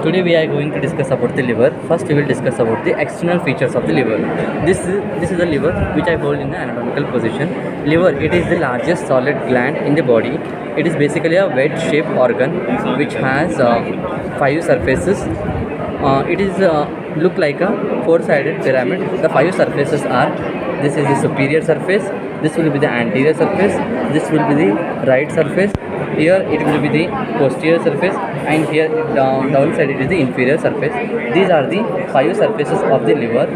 Today we are going to discuss about the liver. First we will discuss about the external features of the liver. This is the liver which I hold in the anatomical position. Liver, it is the largest solid gland in the body. It is basically a wedge-shaped organ which has 5 surfaces. It is look like a four-sided pyramid. The 5 surfaces are: this is the superior surface, this will be the anterior surface, this will be the right surface, here it will be the posterior surface, and here downside it is the inferior surface. These are the 5 surfaces of the liver.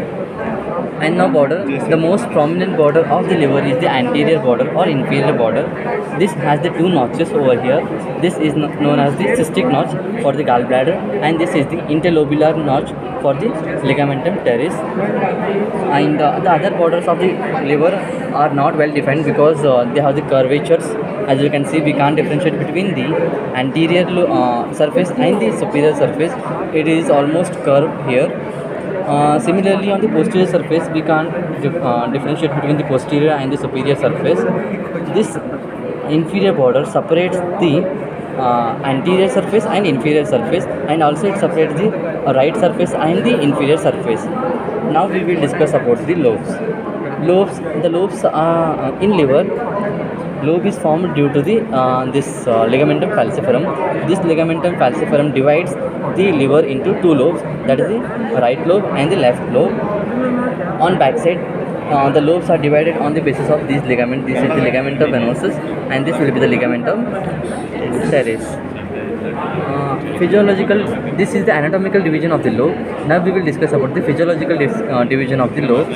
And now border, the most prominent border of the liver is the anterior border or inferior border. This has the 2 notches over here. This is known as the cystic notch for the gallbladder, and this is the interlobular notch for the ligamentum teres. And the other borders of the liver are not well defined because they have the curvatures. As you can see, we can't differentiate between the anterior surface and the superior surface. It is almost curved here. Similarly, on the posterior surface, we can't differentiate between the posterior and the superior surface. This inferior border separates the anterior surface and inferior surface, and also it separates the right surface and the inferior surface. Now we will discuss about the lobes. The lobes in liver. Lobe is formed due to the ligamentum falciparum. This ligamentum falciparum divides the liver into 2 lobes, that is the right lobe and the left lobe. On backside, the lobes are divided on the basis of these ligaments. This is the ligamentum venosus, and this will be the ligamentum teres. This is the anatomical division of the lobe. Now we will discuss about the physiological division of the lobe.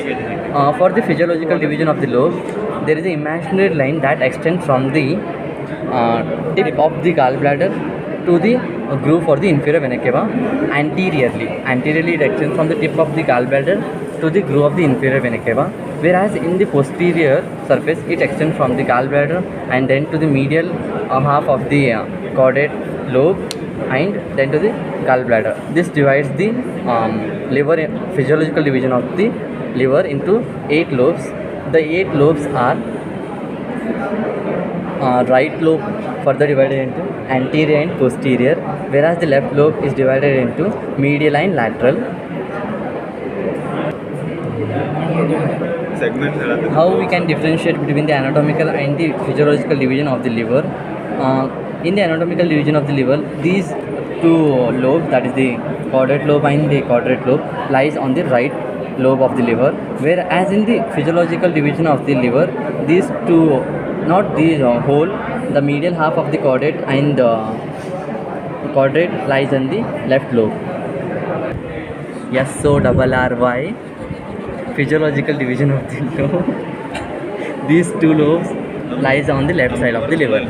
For the physiological division of the lobe, there is an imaginary line that extends from the tip of the gallbladder to the groove for the inferior vena cava anteriorly. It extends from the tip of the gallbladder to the groove of the inferior vena cava, whereas in the posterior surface it extends from the gallbladder and then to the medial half of the caudate lobe and then to the gallbladder. This divides the physiological division of the liver into 8 lobes. The 8 lobes are right lobe further divided into anterior and posterior, whereas the left lobe is divided into medial and lateral. How we can differentiate between the anatomical and the physiological division of the liver? In the anatomical division of the liver, these 2 lobes, that is the caudate lobe and the quadrate lobe, lies on the right lobe of the liver, whereas in the physiological division of the liver, these 2, not the whole, the medial half of the caudate and quadrate lies on the left lobe. Yes, so double RY, physiological division of the lobe. These 2 lobes lies on the left side of the liver.